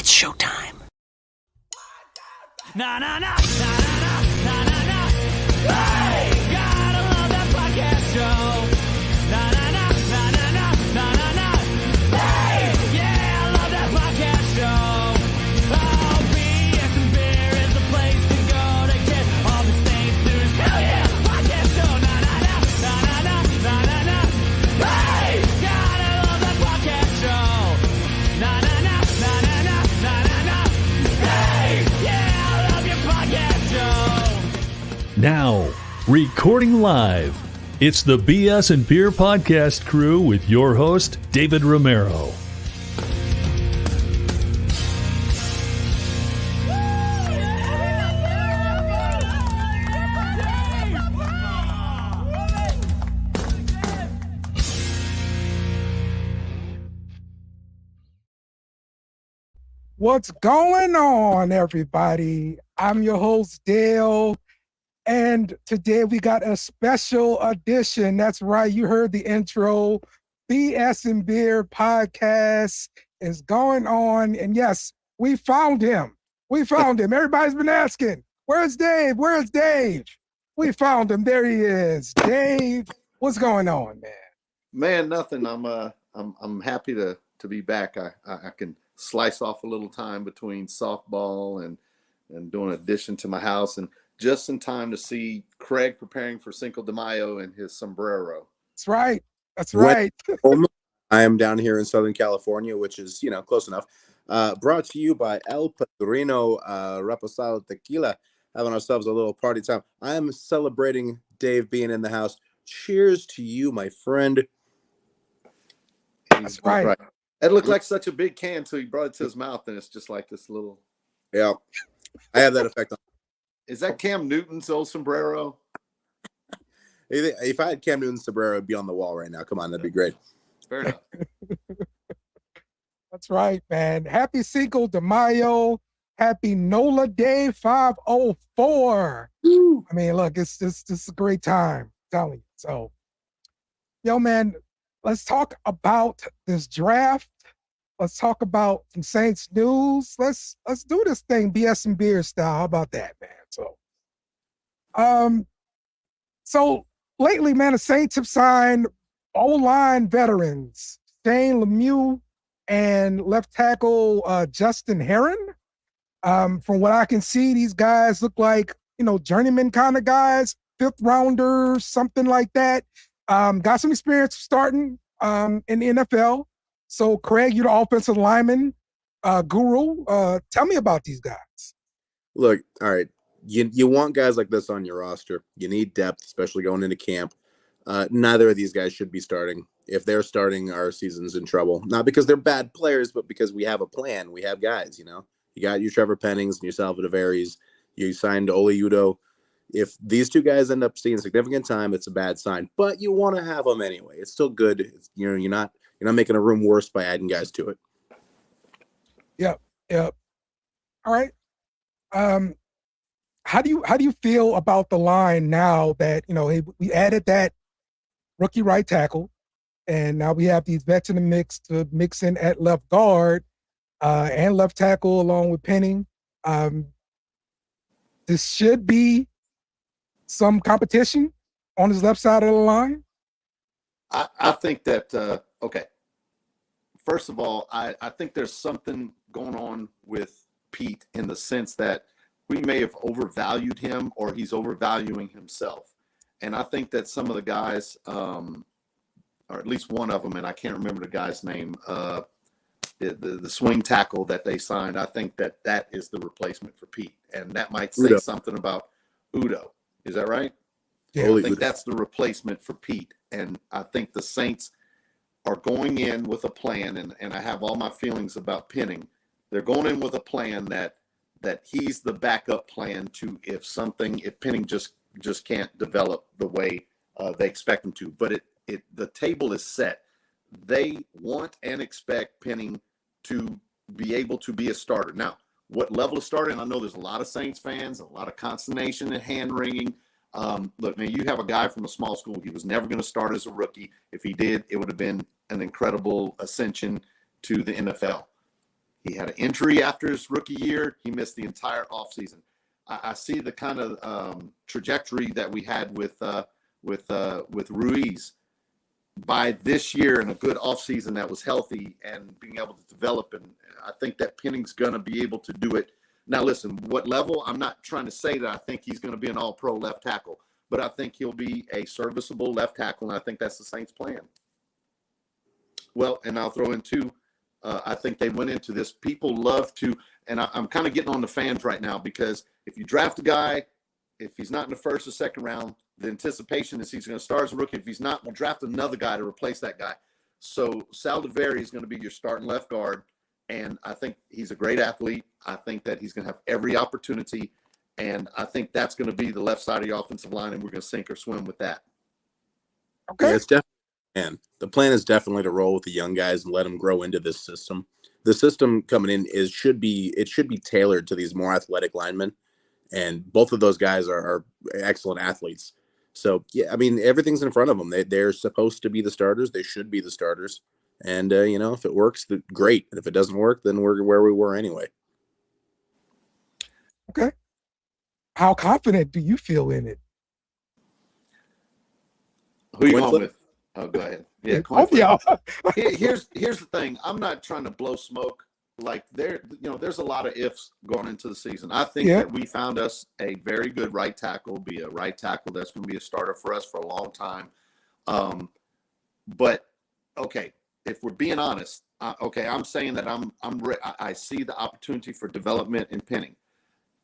It's showtime. Na na na na na na na na. Hey, gotta love that podcast show. Na na na na na na na na na. Hey, yeah, I love that podcast show. Oh, BS and beer is the place to go to get all the Saints news. Hell yeah, podcast show. Na na na na na na na na. Hey, gotta love that podcast show. Na na na na na na na na na. Hey, yeah. Now, recording live, it's the BS and Beer Podcast crew with your host, David Romero. What's going on, everybody? I'm your host, Dale. And today we got a special edition. That's right. You heard the intro. BS and Beer Podcast is going on. And yes, we found him. We found him. Everybody's been asking, where's Dave? Where's Dave? We found him. There he is. Dave, what's going on, man? Man, nothing. I'm happy to be back. I can slice off a little time between softball and doing an addition to my house, and just in time to see Craig preparing for Cinco de Mayo in his sombrero. That's right. That's right. I am down here in Southern California, which is, close enough. Brought to you by El Padrino Reposado Tequila, having ourselves a little party time. I am celebrating Dave being in the house. Cheers to you, my friend. That's right. It looked like such a big can until he brought it to his mouth, and it's just like this little. Yeah, I have that effect on. Is that Cam Newton's old sombrero? If I had Cam Newton's sombrero, it'd be on the wall right now. Come on, that'd be great. Fair enough. That's right, man. Happy Cinco de Mayo. Happy NOLA Day 504. Woo. I mean, look, it's a great time. I'm telling you. So, yo, man, let's talk about this draft. Let's talk about some Saints news. Let's do this thing BS and Beer style. How about that, man? So lately, man, the Saints have signed O-line veterans, Shane Lemieux and left tackle Justin Herron. From what I can see, these guys look like, journeyman kind of guys, fifth rounders, something like that. Got some experience starting in the NFL. So, Craig, you're the offensive lineman guru. Tell me about these guys. Look, all right. You want guys like this on your roster. You need depth, especially going into camp. Neither of these guys should be starting. If they're starting, our season's in trouble. Not because they're bad players, but because we have a plan. We have guys, You got your Trevor Pennings and your Salvador. You signed Ole Udo. If these two guys end up seeing significant time, it's a bad sign. But you want to have them anyway. It's still good. You're not making a room worse by adding guys to it. Yep. All right. How do you feel about the line now that we added that rookie right tackle, and now we have these vets in the mix to mix in at left guard and left tackle along with Penning. This should be some competition on his left side of the line. I think that okay. First of all, I think there's something going on with Pete in the sense that we may have overvalued him, or he's overvaluing himself. And I think that some of the guys, or at least one of them, and I can't remember the guy's name, the swing tackle that they signed, I think that is the replacement for Pete. And that might say something about Udo. Is that right? Yeah, I think that's the replacement for Pete. And I think the Saints are going in with a plan, and I have all my feelings about Penning. They're going in with a plan that he's the backup plan to if Penning just can't develop the way they expect him to. But the table is set. They want and expect Penning to be able to be a starter. Now, what level of starter? And I know there's a lot of Saints fans, a lot of consternation and hand wringing. Look, man, you have a guy from a small school. He was never going to start as a rookie. If he did, it would have been an incredible ascension to the NFL. He had an injury after his rookie year. He missed the entire offseason. I see the kind of trajectory that we had with Ruiz. By this year in a good offseason that was healthy and being able to develop, and I think that Penning's going to be able to do it. Now, listen, what level? I'm not trying to say that I think he's going to be an all-pro left tackle, but I think he'll be a serviceable left tackle, and I think that's the Saints' plan. Well, and I'll throw in too, I think they went into this. People love to, and I'm kind of getting on the fans right now, because if you draft a guy, if he's not in the first or second round, the anticipation is he's going to start as a rookie. If he's not, we'll draft another guy to replace that guy. So Saldiveri is going to be your starting left guard, and I think he's a great athlete. I think that he's going to have every opportunity, and I think that's going to be the left side of the offensive line, and we're going to sink or swim with that. Okay. Yeah, it's definitely, and the plan is definitely to roll with the young guys and let them grow into this system. The system coming in should be tailored to these more athletic linemen, and both of those guys are excellent athletes. So yeah, I mean, everything's in front of them. They're supposed to be the starters. They should be the starters. And if it works, great. And if it doesn't work, then we're where we were anyway. Okay. How confident do you feel in it? Who you going with? Oh, go ahead. Yeah. Here's the thing. I'm not trying to blow smoke. Like there's a lot of ifs going into the season. I think that we found us a very good right tackle, be a right tackle that's going to be a starter for us for a long time. But okay, if we're being honest, I'm saying that I see the opportunity for development in Penning.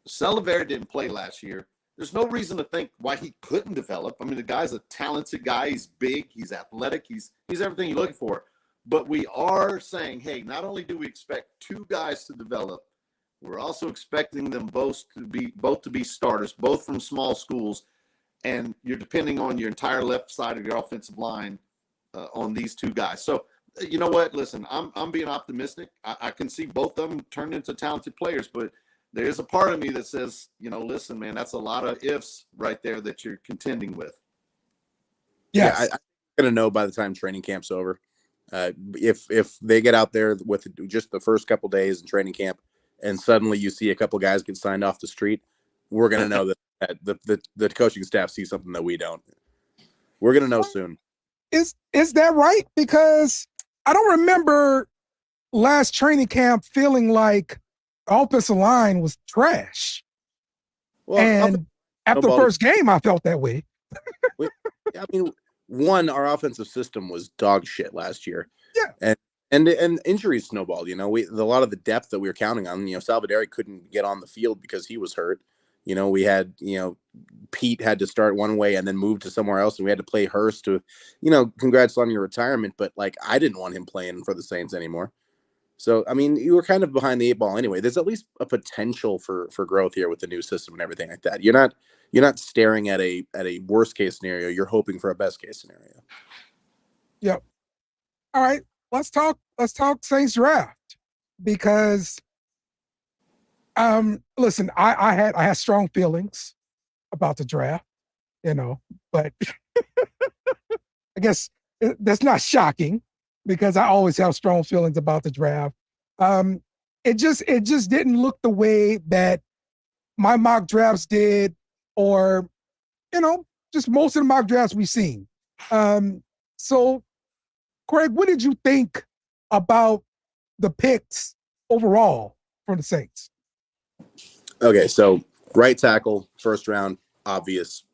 Saldiveri didn't play last year. There's no reason to think why he couldn't develop. I mean, the guy's a talented guy. He's big. He's athletic. He's everything you're looking for. But we are saying, hey, not only do we expect two guys to develop, we're also expecting them both to be starters, both from small schools, and you're depending on your entire left side of your offensive line on these two guys. So, you know what? Listen, I'm being optimistic. I can see both of them turn into talented players, but there is a part of me that says, listen, man, that's a lot of ifs right there that you're contending with. Yes. Yeah, I'm going to know by the time training camp's over. If they get out there with just the first couple days in training camp and suddenly you see a couple guys get signed off the street, we're going to know that the coaching staff sees something that we don't. We're going to know soon. Is that right? Because I don't remember last training camp feeling like offensive line was trash. Well, and after the first game, I felt that way. I mean, our offensive system was dog shit last year. Yeah. And injuries snowballed. A lot of the depth that we were counting on, Saldiveri couldn't get on the field because he was hurt. We had, Pete had to start one way and then move to somewhere else, and we had to play Hurst to, congrats on your retirement. But I didn't want him playing for the Saints anymore. So, I mean, you were kind of behind the eight ball anyway. There's at least a potential for growth here with the new system and everything like that. You're not staring at a worst case scenario. You're hoping for a best case scenario. Yep. All right. Let's talk Saints draft, because listen, I had strong feelings about the draft, but I guess that's not shocking, because I always have strong feelings about the draft. It just didn't look the way that my mock drafts did, or, just most of the mock drafts we've seen. So, Craig, what did you think about the picks overall from the Saints? Okay, so right tackle, first round, obvious.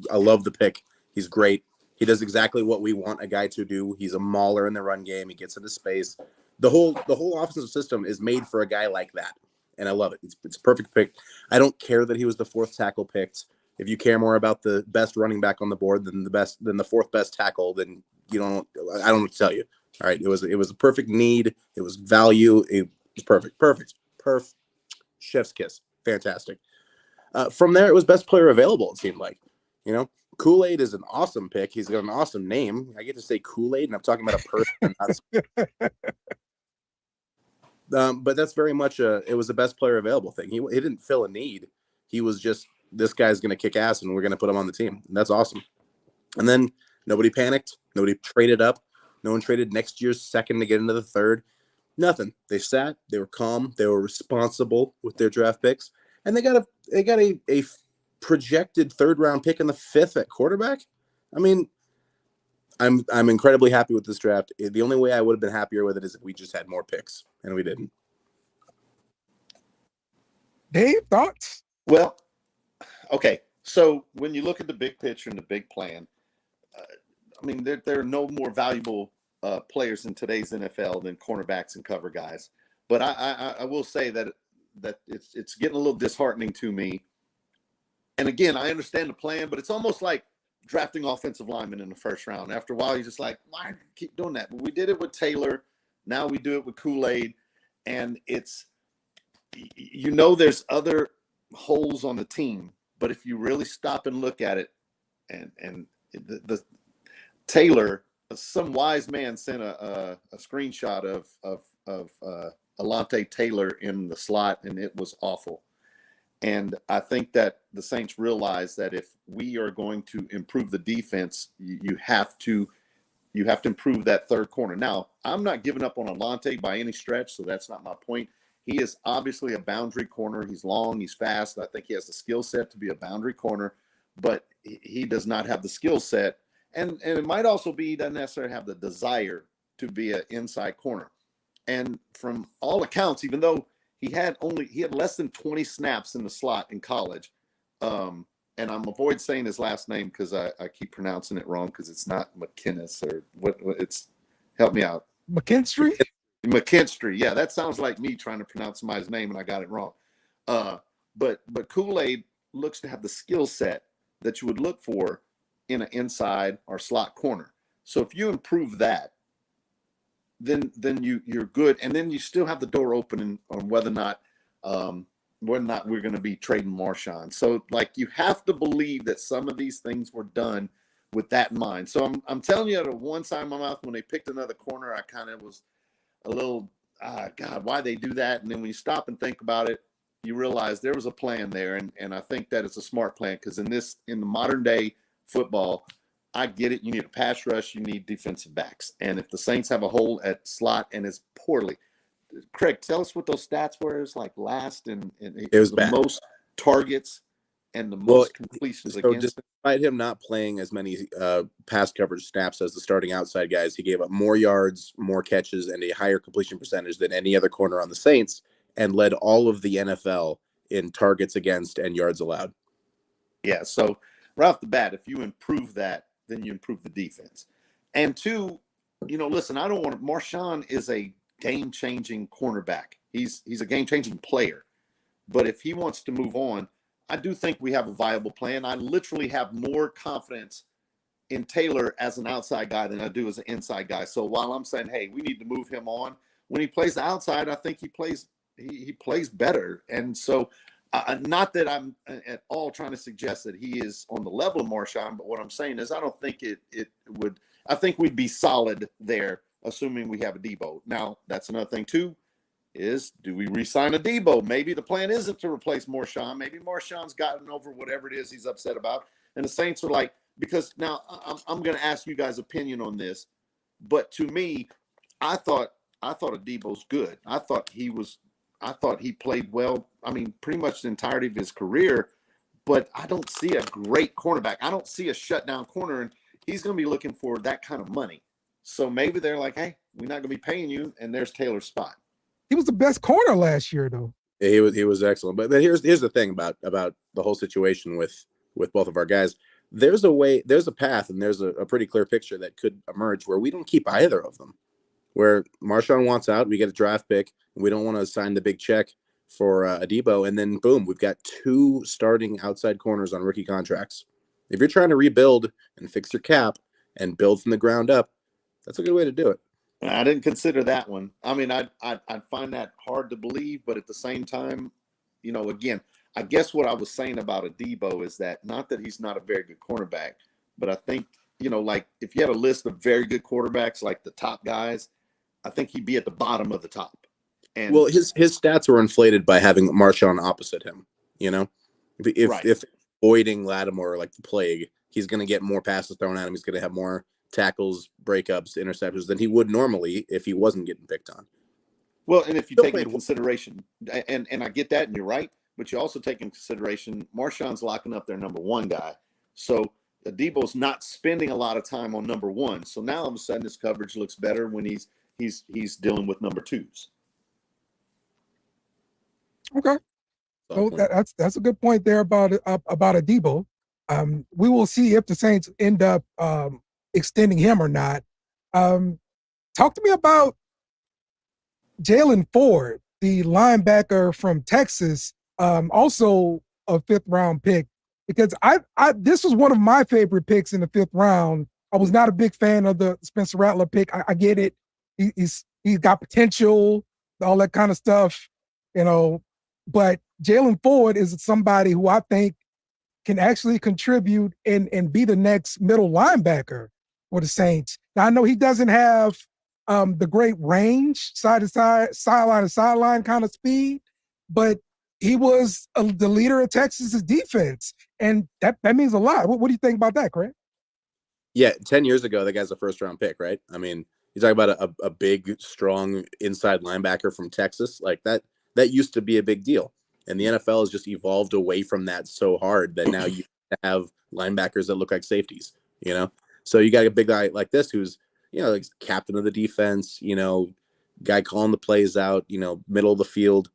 I love the pick. He's great. He does exactly what we want a guy to do. He's a mauler in the run game. He gets into space. The whole offensive system is made for a guy like that, and I love it. It's a perfect pick. I don't care that he was the fourth tackle picked. If you care more about the best running back on the board than the fourth best tackle, then I don't know what to tell you. All right, it was a perfect need. It was value. It was perfect. Chef's kiss. Fantastic. From there, it was best player available. It seemed like, Kool-Aid is an awesome pick. He's got an awesome name. I get to say Kool-Aid, and I'm talking about a person. But that's very much it was the best player available thing. He didn't fill a need. He was just, this guy's going to kick ass, and we're going to put him on the team. And that's awesome. And then nobody panicked. Nobody traded up. No one traded next year's second to get into the third. Nothing. They sat. They were calm. They were responsible with their draft picks, and they got a projected 3rd round pick in the 5th at quarterback. I mean, I'm incredibly happy with this draft. The only way I would have been happier with it is if we just had more picks, and we didn't. Dave, thoughts? Well, okay. So when you look at the big picture and the big plan, I mean, there are no more valuable players in today's NFL than cornerbacks and cover guys. But I will say that it's getting a little disheartening to me. And again, I understand the plan, but it's almost like drafting offensive linemen in the 1st round. After a while, you're just like, why keep doing that? But we did it with Taylor. Now we do it with Kool-Aid. And it's, there's other holes on the team. But if you really stop and look at it, and the Taylor, some wise man sent a screenshot of Alontae Taylor in the slot, and it was awful. And I think that the Saints realize that if we are going to improve the defense, you have to improve that 3rd corner. Now, I'm not giving up on Alontae by any stretch, so that's not my point. He is obviously a boundary corner. He's long, he's fast. I think he has the skill set to be a boundary corner, but he does not have the skill set. And it might also be he doesn't necessarily have the desire to be an inside corner. And from all accounts, even though he had less than 20 snaps in the slot in college, and I'm avoid saying his last name because I keep pronouncing it wrong because it's not McKinnis or what it's. Help me out. McKinstry? McKinstry. Yeah, that sounds like me trying to pronounce somebody's name and I got it wrong. But Kool-Aid looks to have the skill set that you would look for in an inside or slot corner. So if you improve that, then you're good, and then you still have the door open on whether or not we're going to be trading Marshawn. So like you have to believe that some of these things were done with that in mind. So I'm telling you, out of one side of my mouth, when they picked another corner, I kind of was a little God, why they do that? And then when you stop and think about it, you realize there was a plan there, and I think that it's a smart plan because in the modern day football, I get it. You need a pass rush. You need defensive backs. And if the Saints have a hole at slot and is poorly, Craig, tell us what those stats were. It was like last and it was the bad. Most targets and the most completions so against. Despite him not playing as many pass coverage snaps as the starting outside guys, he gave up more yards, more catches, and a higher completion percentage than any other corner on the Saints, and led all of the NFL in targets against and yards allowed. Yeah, so right off the bat, if you improve that, then you improve the defense. And 2, listen, I don't want to. Marshawn is a game-changing cornerback. He's a game-changing player. But if he wants to move on, I do think we have a viable plan. I literally have more confidence in Taylor as an outside guy than I do as an inside guy. So while I'm saying, hey, we need to move him on, when he plays the outside, I think he plays better. And so not that I'm at all trying to suggest that he is on the level of Marshawn, but what I'm saying is I don't think it would – I think we'd be solid there, assuming we have a Debo. Now, that's another thing, too, is do we re-sign a Debo? Maybe the plan isn't to replace Marshawn. Maybe Marshawn's gotten over whatever it is he's upset about. And the Saints are like – because now I'm going to ask you guys' opinion on this, but to me, I thought a Debo's good. I thought he played well. I mean, pretty much the entirety of his career, but I don't see a great cornerback. I don't see a shutdown corner, and he's going to be looking for that kind of money. So maybe they're like, hey, we're not going to be paying you, and there's Taylor's spot. He was the best corner last year, though. Yeah, he was excellent. But here's the thing about the whole situation with both of our guys. There's a path, and there's a pretty clear picture that could emerge where we don't keep either of them. Where Marshawn wants out, we get a draft pick, and we don't want to sign the big check for Debo, and then boom, we've got 2 starting outside corners on rookie contracts. If you're trying to rebuild and fix your cap and build from the ground up, that's a good way to do it. I didn't consider that one. I mean, I'd find that hard to believe, but at the same time, again, I guess what I was saying about a Debo is that not that he's not a very good cornerback, but I think, like if you had a list of very good quarterbacks, like the top guys, I think he'd be at the bottom of the top. And well, his stats were inflated by having Marshawn opposite him. If avoiding Lattimore like the plague, he's going to get more passes thrown at him. He's going to have more tackles, breakups, interceptions than he would normally if he wasn't getting picked on. Well, and if you Still take into played- consideration, and I get that, and you're right, but you also take into consideration Marshawn's locking up their number one guy. So Debo's not spending a lot of time on number one. So now all of a sudden his coverage looks better when he's dealing with number twos. Okay. So that's a good point there about Debo. We will see if the Saints end up extending him or not. Talk to me about Jalen Ford, the linebacker from Texas, also a 5th round pick, because I this was one of my favorite picks in the 5th round. I was not a big fan of the Spencer Rattler pick. I get it. He's got potential, all that kind of stuff, but Jalen Ford is somebody who I think can actually contribute and be the next middle linebacker for the Saints. Now, I know he doesn't have the great range, side to side, sideline to sideline kind of speed, but he was the leader of Texas's defense, and that means a lot. What do you think about that, Craig? Yeah, 10 years ago, the guy's a 1st round pick, right? I mean, you're talking about a big, strong inside linebacker from Texas. Like that used to be a big deal. And the NFL has just evolved away from that so hard that now you have linebackers that look like safeties, So you got a big guy like this who's, like captain of the defense, guy calling the plays out, middle of the field,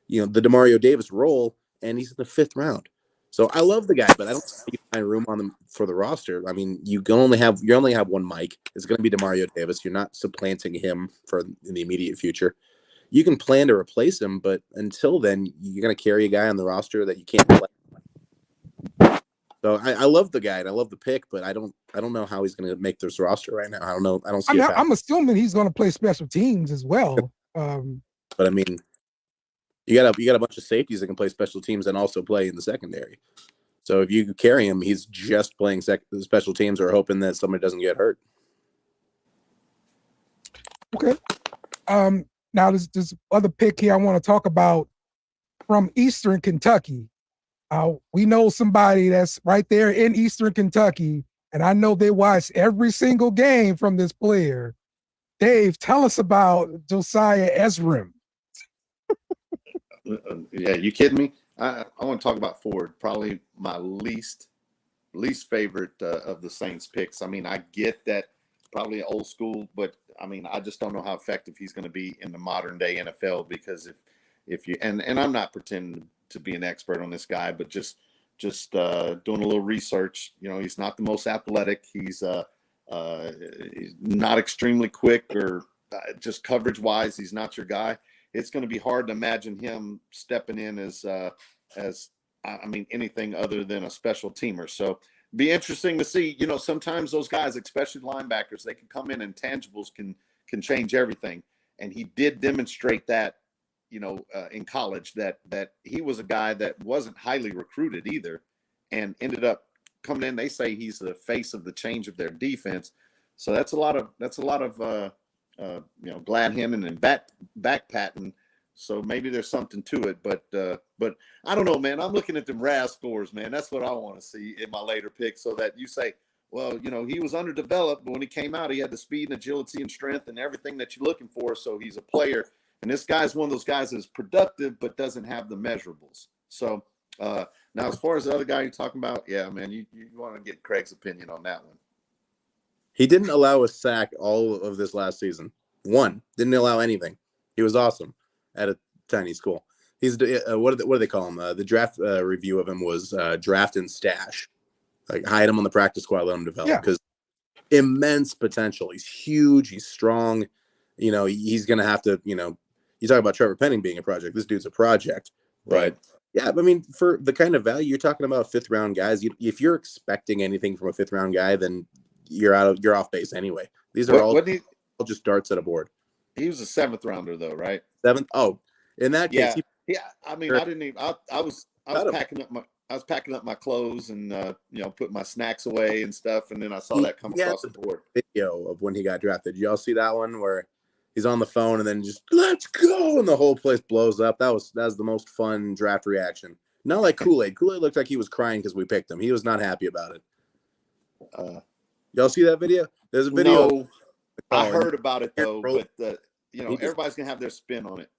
the DeMario Davis role, and he's in the 5th round. So I love the guy, but I don't think you can find room on them for the roster. I mean, you only have one Mike. It's going to be DeMario Davis. You're not supplanting him in the immediate future. You can plan to replace him, but until then, you're going to carry a guy on the roster that you can't play. So I love the guy and I love the pick, but I don't know how he's going to make this roster right now. I don't know. I don't see. I'm assuming he's going to play special teams as well. But I mean, you got a bunch of safeties that can play special teams and also play in the secondary. So if you carry him, he's just playing special teams or hoping that somebody doesn't get hurt. Okay. Now there's this other pick here I want to talk about from Eastern Kentucky. We know somebody that's right there in Eastern Kentucky, and I know they watch every single game from this player. Dave, tell us about Josiah Ezrim. Yeah, you kidding me? I want to talk about Ford, probably my least favorite of the Saints picks. I mean, I get that probably old school, but I mean, I just don't know how effective he's going to be in the modern day NFL, because if you and I'm not pretending to be an expert on this guy, but just doing a little research, he's not the most athletic. He's not extremely quick, or just coverage wise, he's not your guy. It's going to be hard to imagine him stepping in as anything other than a special teamer. So be interesting to see. Sometimes those guys, especially linebackers, they can come in and intangibles can change everything. And he did demonstrate that, in college, that he was a guy that wasn't highly recruited either, and ended up coming in. They say he's the face of the change of their defense. So that's a lot of glad handing and back patting. So maybe there's something to it, but I don't know, man. I'm looking at them RAS scores, man. That's what I want to see in my later picks, so that you say, well, he was underdeveloped, but when he came out, he had the speed and agility and strength and everything that you're looking for. So he's a player, and this guy's one of those guys that's productive but doesn't have the measurables. So now, as far as the other guy you're talking about, yeah, man, you want to get Craig's opinion on that one. He didn't allow a sack all of this last season. Didn't allow anything. He was awesome at a tiny school. He's what do they call him? The draft review of him was draft and stash. Like, hide him on the practice squad, let him develop, because immense potential. He's huge. He's strong. He's going to have to, you talk about Trevor Penning being a project. This dude's a project. Right. Yeah, I mean, for the kind of value you're talking about, 5th round guys, if you're expecting anything from a 5th round guy, then you're off base anyway. These are all just darts at a board. He was a 7th rounder though, right? 7th. Oh, in that case, yeah. I mean, I didn't even. I was packing up my clothes and putting my snacks away and stuff, and then I saw that come across the board. Video of when he got drafted. Did y'all see that one where he's on the phone and then just let's go, and the whole place blows up? That was the most fun draft reaction. Not like Kool-Aid. Kool-Aid looked like he was crying because we picked him. He was not happy about it. Y'all see that video? There's a video. No, I heard about it though, but everybody's gonna have their spin on it.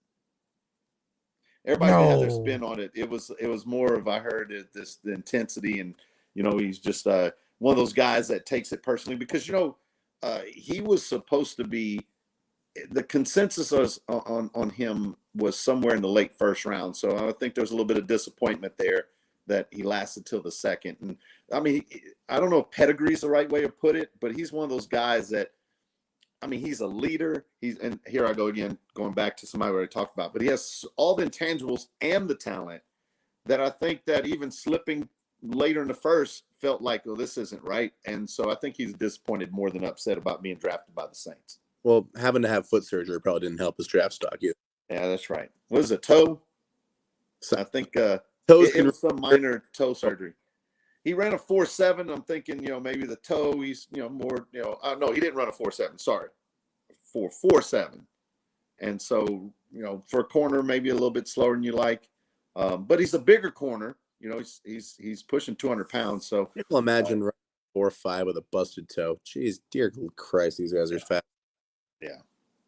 Everybody's gonna have their spin on it. It was more of, I heard it, the intensity, and he's just one of those guys that takes it personally, because he was supposed to be, the consensus on him was somewhere in the late first round. So I think there's a little bit of disappointment there that he lasted till the second. And I mean, I don't know if pedigree is the right way to put it, but he's one of those guys that, I mean, he's a leader. And here I go again, going back to somebody we already talked about, but he has all the intangibles and the talent that I think that even slipping later in the first felt like, oh, this isn't right. And so I think he's disappointed more than upset about being drafted by the Saints. Well, having to have foot surgery probably didn't help his draft stock either. Yeah, that's right. What is it, toe? So I think it was some minor toe surgery. He ran a 4.7. I'm thinking, maybe the toe, he's, more, no, he didn't run a 4.7. Sorry. 4.47. And so, for a corner, maybe a little bit slower than you like. But he's a bigger corner. He's pushing 200 pounds. So people imagine running 4.5 with a busted toe. Jeez, dear Christ, these guys are fast. Yeah.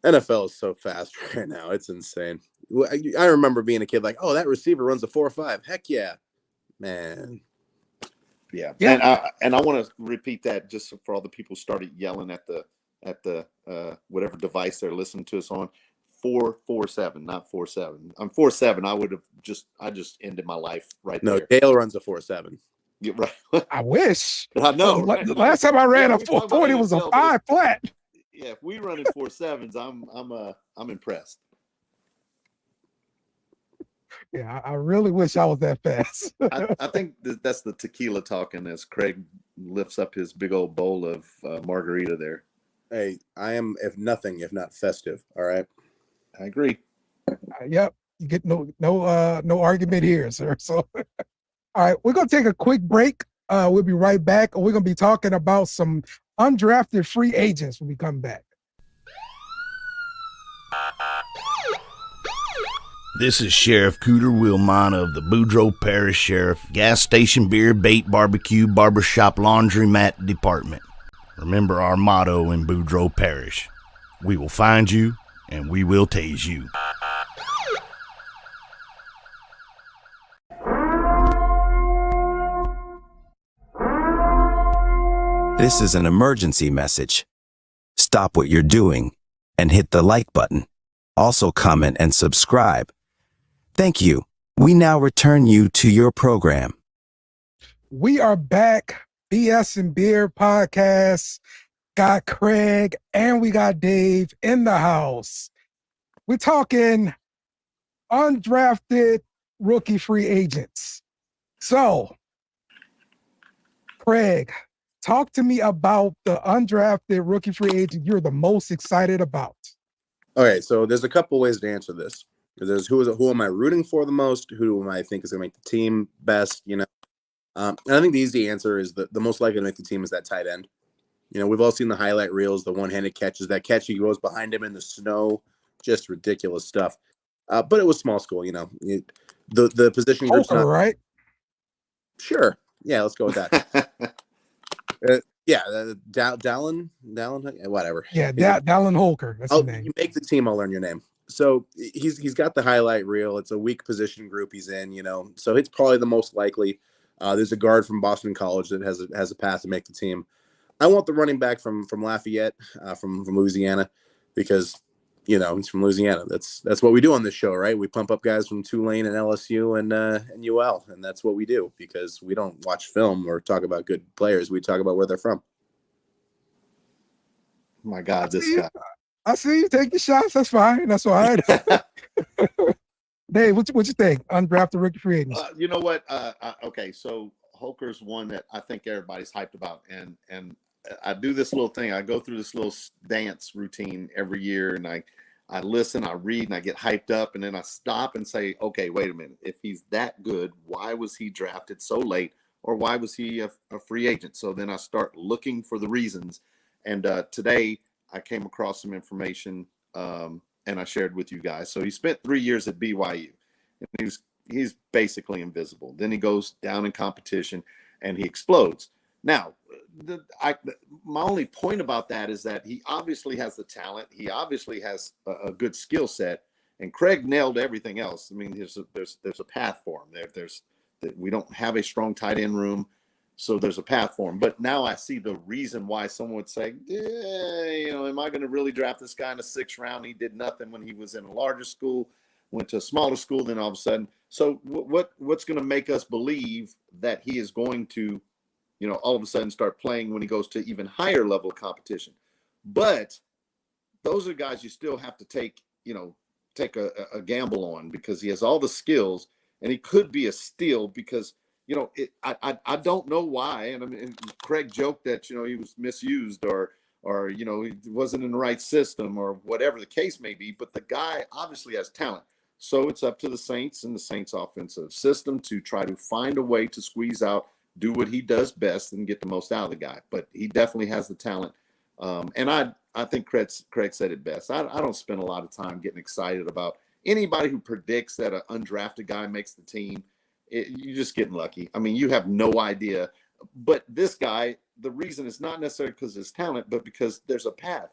NFL is so fast right now. It's insane. I remember being a kid like, oh, that receiver runs a 4.5. Heck yeah, man. Yeah. And I want to repeat that just for all the people who started yelling at the whatever device they're listening to us on. 4.47, not 4.7. I'm 4.7. I just ended my life right there. No, Dale runs a 4.7. Yeah, right. I wish. I know. Right? The last time I ran a 4.40, it was a 5 flat. Yeah, if we run in 4.7s, I'm impressed. Yeah, I really wish I was that fast. I think that's the tequila talking as Craig lifts up his big old bowl of margarita there. Hey, I am, if nothing, if not festive. All right. I agree. Yep. You get no argument here, sir. So, all right, we're gonna take a quick break. We'll be right back. We're gonna be talking about some undrafted free agents when we come back. This is Sheriff Cooter Wilmot of the Boudreaux Parish Sheriff Gas Station Beer, Bait, Barbecue, Barbershop, Laundromat Department. Remember our motto in Boudreaux Parish: we will find you and we will tase you. This is an emergency message. Stop what you're doing and hit the like button. Also comment and subscribe. Thank you. We now return you to your program. We are back. BS and Beer podcast. Got Craig and we got Dave in the house. We're talking undrafted rookie free agents. So, Craig, talk to me about the undrafted rookie free agent you're the most excited about. Okay, so there's a couple ways to answer this. There's who am I rooting for the most? Who am I think is going to make the team best? And I think the easy answer is the most likely to make the team is that tight end. We've all seen the highlight reels, the one-handed catches. That catch, he goes behind him in the snow, just ridiculous stuff. But it was small school, the position group's not right. Sure, yeah, let's go with that. Dallin, whatever. Yeah, Dallin Holker. That's his name. You make the team, I'll learn your name. So he's got the highlight reel. It's a weak position group he's in, So it's probably the most likely. There's a guard from Boston College that has a path to make the team. I want the running back from Lafayette, from Louisiana, because he's from Louisiana. That's what we do on this show, right? We pump up guys from Tulane and LSU and UL, and that's what we do because we don't watch film or talk about good players. We talk about where they're from. Oh my God, this guy. I see you taking shots. That's fine. That's all right. Dave, what you think? Undrafted rookie free agents. You know what? Okay, so Holker's one that I think everybody's hyped about, and I do this little thing. I go through this little dance routine every year, and I listen, I read, and I get hyped up, and then I stop and say, okay, wait a minute. If he's that good, why was he drafted so late, or why was he a free agent? So then I start looking for the reasons, and today I came across some information, and I shared with you guys. So he spent 3 years at BYU, and he's basically invisible. Then he goes down in competition, and he explodes. Now, my only point about that is that he obviously has the talent. He obviously has a good skill set, and Craig nailed everything else. I mean, there's a path for him. We don't have a strong tight end room, so there's a path for him. But now I see the reason why someone would say, am I going to really draft this guy in the 6th round? He did nothing when he was in a larger school, went to a smaller school, then all of a sudden. So what's going to make us believe that he is going to, all of a sudden start playing when he goes to even higher level competition? But those are guys you still have to take a gamble on, because he has all the skills and he could be a steal because, I don't know why. And I mean, Craig joked that, he was misused or, he wasn't in the right system or whatever the case may be, but the guy obviously has talent. So it's up to the Saints and the Saints offensive system to try to find a way to squeeze out, do what he does best and get the most out of the guy. But he definitely has the talent. And I think Craig said it best. I don't spend a lot of time getting excited about anybody who predicts that an undrafted guy makes the team. You're just getting lucky. I mean, you have no idea. But this guy, the reason is not necessarily because of his talent, but because there's a path.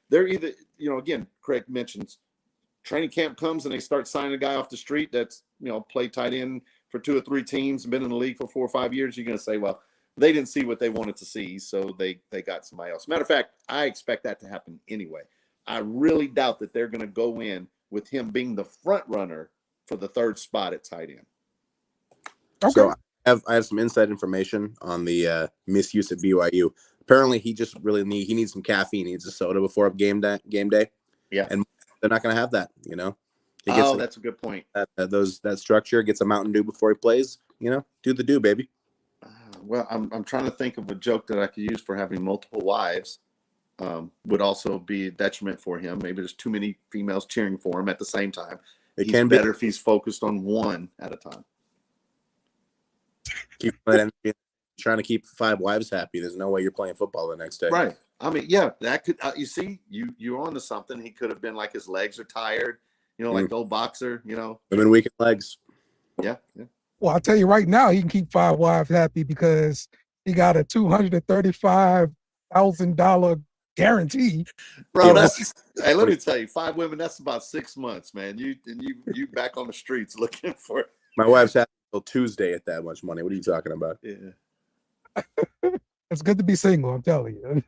They're either, again, Craig mentions training camp comes and they start signing a guy off the street that's, played tight end for 2 or 3 teams and been in the league for 4 or 5 years. You're going to say, well, they didn't see what they wanted to see, so they got somebody else. Matter of fact, I expect that to happen anyway. I really doubt that they're going to go in with him being the front runner for the 3rd spot at tight end. Okay. So I have some inside information on the misuse at BYU. Apparently, he just really needs some caffeine. He needs a soda before game day. Yeah, and they're not going to have that. That's a good point. That structure, gets a Mountain Dew before he plays. Do the do, baby. Well, I'm trying to think of a joke that I could use for having multiple wives. Would also be a detriment for him. Maybe there's too many females cheering for him at the same time. He's better if he's focused on one at a time. Keep that energy. Trying to keep 5 wives happy. There's no way you're playing football the next day. Right. I mean, yeah, that could. You see, you're onto something. He could have been like his legs are tired. Like the old boxer. Women weak in legs. Yeah. Well, I'll tell you right now, he can keep 5 wives happy because he got a $235,000 guarantee. Bro, hey, let me tell you, 5 women, that's about 6 months, man. You back on the streets looking for it. My wife's happy until Tuesday at that much money. What are you talking about? Yeah. It's good to be single, I'm telling you.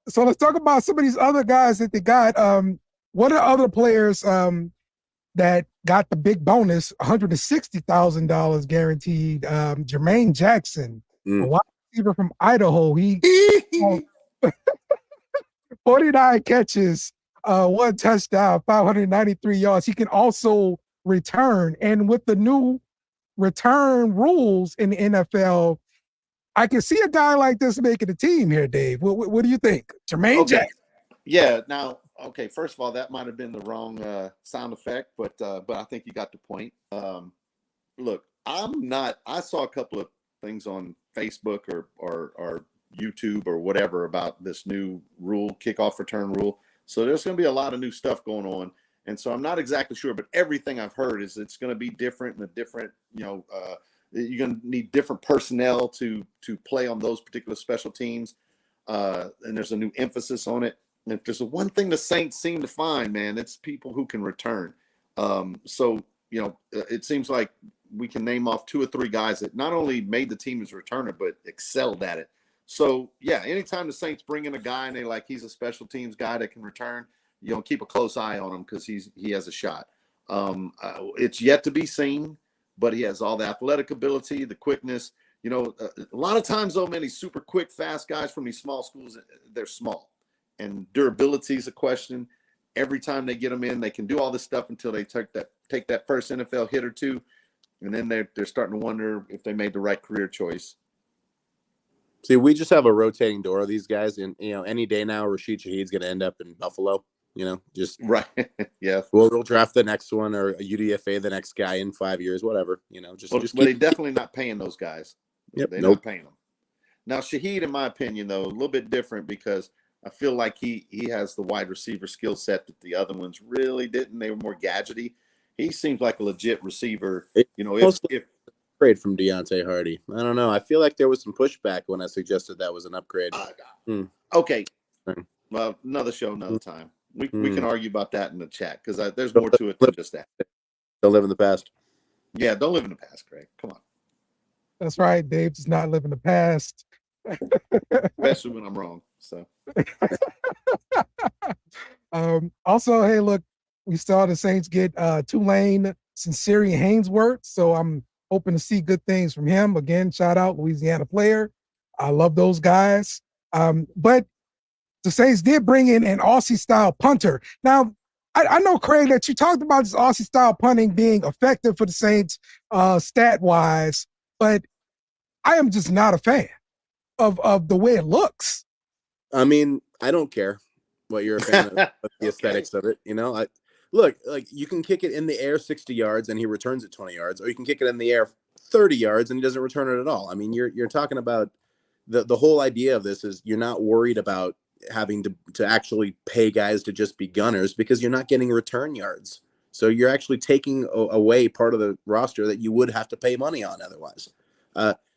So let's talk about some of these other guys that they got. What are other players that got the big bonus, $160,000 guaranteed? Jermaine Jackson, a wide receiver from Idaho. He 49 catches, 1 touchdown, 593 yards. He can also return. And with the new return rules in the NFL, I can see a guy like this making a team here, Dave. What do you think? Jermaine Jackson. Yeah. Now, okay, first of all, that might have been the wrong sound effect, but I think you got the point. Look, I saw a couple of things on Facebook or YouTube or whatever about this new rule, kickoff return rule. So there's going to be a lot of new stuff going on. And so I'm not exactly sure, but everything I've heard is it's going to be different and a different, you're going to need different personnel to play on those particular special teams. And there's a new emphasis on it. And if there's one thing the Saints seem to find, man, it's people who can return. So, it seems like we can name off 2 or 3 guys that not only made the team as a returner, but excelled at it. So, yeah, anytime the Saints bring in a guy and they he's a special teams guy that can return, keep a close eye on him because he has a shot. It's yet to be seen, but he has all the athletic ability, the quickness. A lot of times, though, man, these super quick, fast guys from these small schools, they're small. And durability is a question. Every time they get them in, they can do all this stuff until they take that first NFL hit or 2, and then they're starting to wonder if they made the right career choice. See, we just have a rotating door of these guys, and any day now, Rashid Shaheed's going to end up in Buffalo. Just right. Yeah. We'll draft the next one or a UDFA the next guy in 5 years, whatever. But they're definitely not paying those guys. Yep, they're not paying them. Now, Shaheed, in my opinion, though, a little bit different because I feel like he has the wide receiver skill set that the other ones really didn't. They were more gadgety. He seems like a legit receiver. It You know, almost if upgrade from Deontay Hardy. I don't know. I feel like there was some pushback when I suggested that was an upgrade. okay, Hmm. well, another show, another time. We Hmm. can argue about that in the chat because there's more to it than just that. Don't live in the past. Yeah, don't live in the past, Craig. Come on, That's right. Dave does not live in the past. especially when I'm wrong. So Also, hey, look, we saw the Saints get Tulane Sincere Hainsworth, so I'm hoping to see good things from him. Again, shout out Louisiana player. I love those guys. But the Saints did bring in an Aussie style punter. Now, I know, Craig, that you talked about this Aussie style punting being effective for the Saints stat wise, but I am just not a fan of the way it looks. I mean, I don't care what you're a fan of the aesthetics of it. You know, look, like you can kick it in the air 60 yards and he returns it 20 yards, or you can kick it in the air 30 yards and he doesn't return it at all. I mean, you're talking about the whole idea of this is you're not worried about having to actually pay guys to just be gunners because you're not getting return yards. So you're actually taking away part of the roster that you would have to pay money on otherwise.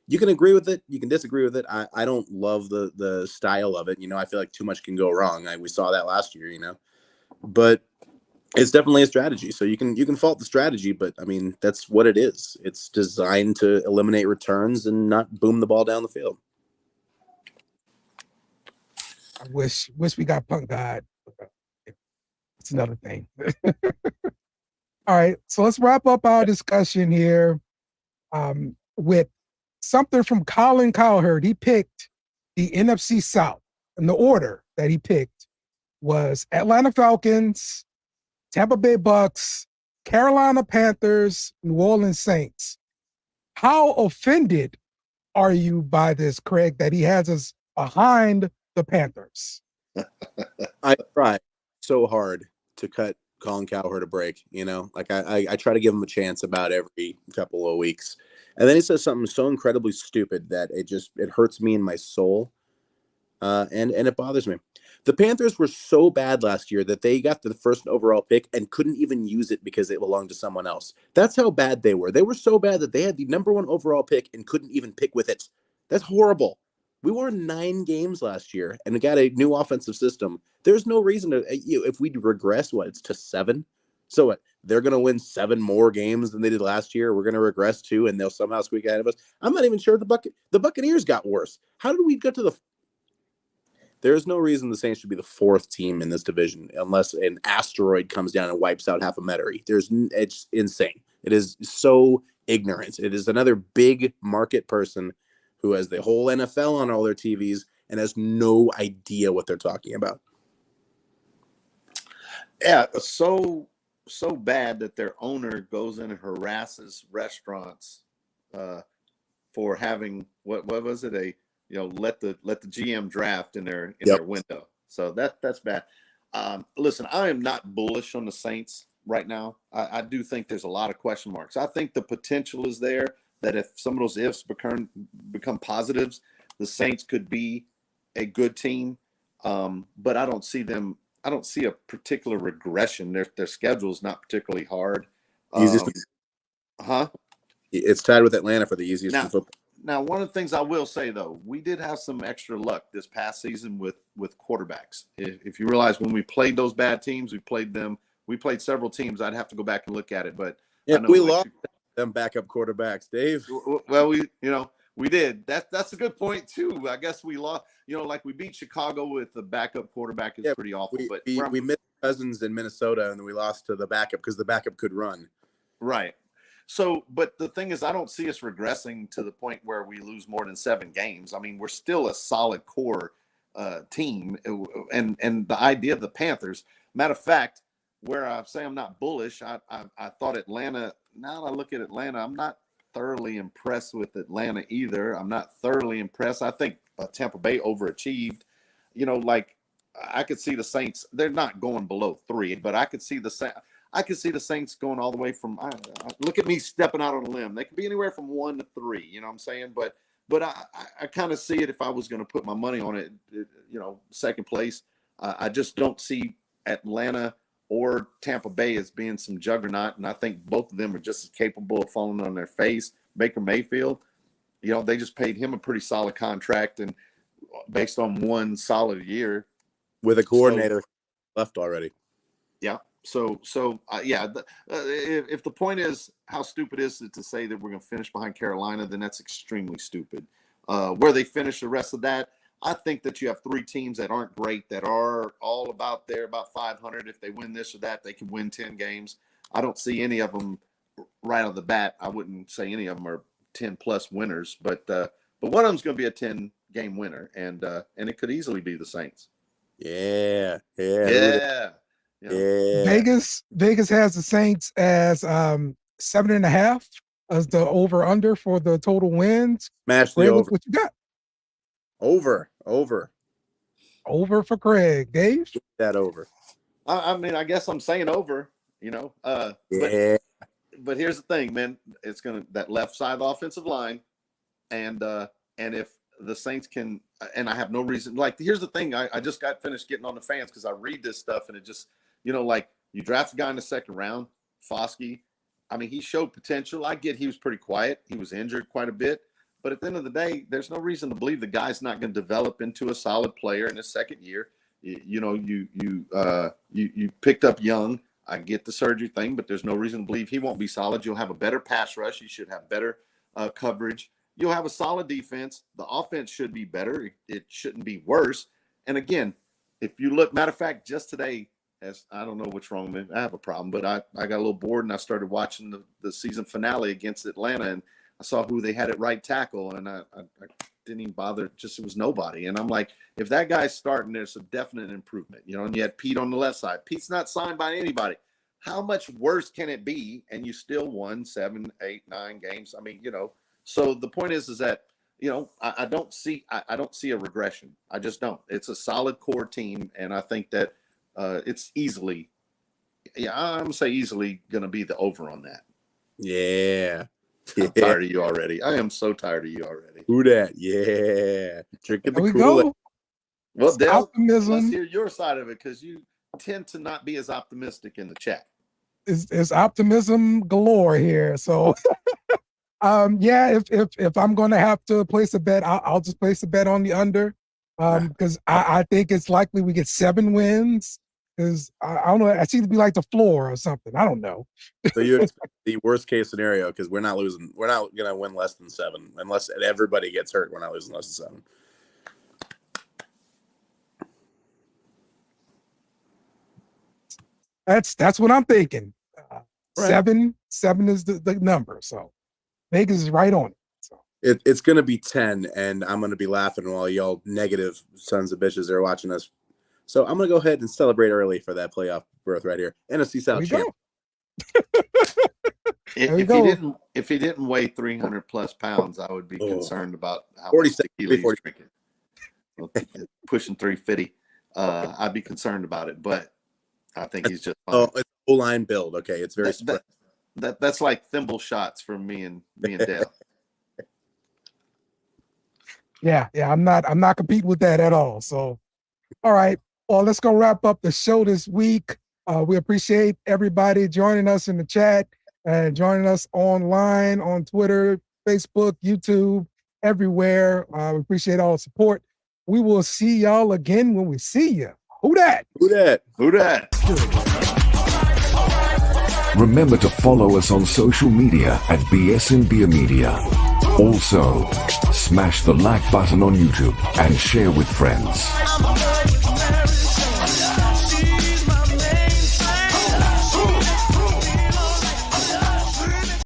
You can agree with it. You can disagree with it. I don't love the style of it. You know, I feel like too much can go wrong. We saw that last year, you know, but it's definitely a strategy. So you can fault the strategy, but I mean, that's what it is. It's designed to eliminate returns and not boom the ball down the field. I wish we got Punk God. It's another thing. All right, so let's wrap up our discussion here with something from Colin Cowherd. He picked the NFC South, and the order that he picked was Atlanta Falcons, Tampa Bay Bucks, Carolina Panthers, New Orleans Saints. How offended are you by this, Craig, that he has us behind the Panthers? I try so hard to cut Colin Cowherd a break, you know, like I try to give him a chance about every couple of weeks. And then he says something so incredibly stupid that it hurts me in my soul. And it bothers me. The Panthers were so bad last year that they got the first overall pick and couldn't even use it because it belonged to someone else. That's how bad they were. They were so bad that they had the number 1 overall pick and couldn't even pick with it. That's horrible. We won 9 games last year and we got a new offensive system. There's no reason to, if we regress, it's to 7. So what? They're going to win 7 more games than they did last year. We're going to regress 2 and they'll somehow squeak ahead of us. I'm not even sure the Buccaneers got worse. How did we get to There's no reason the Saints should be the 4th team in this division unless an asteroid comes down and wipes out half of Metairie. It's insane. It is so ignorant. It is another big market person who has the whole NFL on all their TVs and has no idea what they're talking about. Yeah, so bad that their owner goes in and harasses restaurants for having what was it, let the GM draft in their window. So that's bad. Listen, I am not bullish on the Saints right now. I do think there's a lot of question marks. I think the potential is there that if some of those ifs become positives, the Saints could be a good team. But I don't see a particular regression. Their schedule is not particularly hard. It's tied with Atlanta for the easiest in football. Now, one of the things I will say, though, we did have some extra luck this past season with quarterbacks. If you realize when we played those bad teams, we played several teams. I'd have to go back and look at it. But yeah, we lost them backup quarterbacks, Dave. Well, we did. That's a good point, too. I guess we lost, like we beat Chicago with the backup quarterback is pretty awful. We missed Cousins in Minnesota, and then we lost to the backup because the backup could run. Right. So, but the thing is, I don't see us regressing to the point where we lose more than 7 games. I mean, we're still a solid core team. And the idea of the Panthers, matter of fact, where I say I'm not bullish, I thought Atlanta, now that I look at Atlanta, I'm not thoroughly impressed with Atlanta either. I'm not thoroughly impressed. I think Tampa Bay overachieved. I could see the Saints, they're not going below 3, but I could see the Saints going all the way from, look at me stepping out on a limb. They could be anywhere from 1 to 3, you know what I'm saying? But I kind of see it if I was going to put my money on it, second place. I just don't see Atlanta or Tampa Bay as being some juggernaut, and I think both of them are just as capable of falling on their face. Baker Mayfield, they just paid him a pretty solid contract, and based on one solid year with a coordinator left already. Yeah. So if the point is how stupid is it to say that we're going to finish behind Carolina, then that's extremely stupid. Where they finish the rest of that, I think that you have three teams that aren't great, that are all about 500. If they win this or that, they can win 10 games. I don't see any of them right off the bat. I wouldn't say any of them are 10-plus winners, but one of them's going to be a 10-game winner, and it could easily be the Saints. Yeah. Vegas has the Saints as 7.5 as the over/under for the total wins. Smash the Craig, over. what you got? Over for Craig. Dave? That over. I mean, I guess I'm saying over. Yeah. But here's the thing, man. It's that left side of the offensive line, and if the Saints can, and I have no reason. Like, here's the thing. I just got finished getting on the fans because I read this stuff, and it just, like, you draft a guy in the second round, Foskey. I mean, he showed potential. I get he was pretty quiet. He was injured quite a bit. But at the end of the day, there's no reason to believe the guy's not going to develop into a solid player in his second year. You picked up young. I get the surgery thing, but there's no reason to believe he won't be solid. You'll have a better pass rush. You should have better coverage. You'll have a solid defense. The offense should be better. It shouldn't be worse. And again, if you look, matter of fact, just today, as I don't know what's wrong with me, I have a problem, but I got a little bored and I started watching the season finale against Atlanta, and I saw who they had at right tackle, and I didn't even bother. Just, it was nobody. And I'm like, if that guy's starting, there's a definite improvement, and you had Pete on the left side. Pete's not signed by anybody. How much worse can it be? And you still won 7, 8, 9 games. I mean, so the point is that, I don't see a regression. I just don't. It's a solid core team. And I think that it's easily, I'm going to say easily going to be the over on that. Yeah. I'm tired of you already. I am so tired of you already. Who that? Yeah. Drinking the There we Kool-Aid. go. Well, Dale, Optimism. let's hear your side of it, because you tend to not be as optimistic in the chat. Is optimism galore here. So if I'm gonna have to place a bet, I'll just place a bet on the under. Because I think it's likely we get 7 wins. Because I don't know, I seem to be like the floor or something. I don't know. So you expect the worst case scenario, because we're not losing. We're not going to win less than 7 unless everybody gets hurt. We're not losing less than 7. That's what I'm thinking. Right. 7 is the number. So Vegas is right on it. So It's going to be 10, and I'm going to be laughing while y'all negative sons of bitches are watching us. So I'm going to go ahead and celebrate early for that playoff berth right here. NFC South champ. If he didn't weigh 300 plus pounds, I would be concerned about how 46, much tequila he's drinking. Pushing 350. I'd be concerned about it, but I think he's just fine. It's O-line build. Okay, it's very that's like thimble shots from me and Dale. Yeah, I'm not competing with that at all. So, all right. Well, let's go wrap up the show this week. We appreciate everybody joining us in the chat and joining us online on Twitter, Facebook, YouTube, everywhere. We appreciate all the support. We will see y'all again when we see you. Who that? Who that? Who that? Remember to follow us on social media at BS and Beer Media. Also, smash the like button on YouTube and share with friends.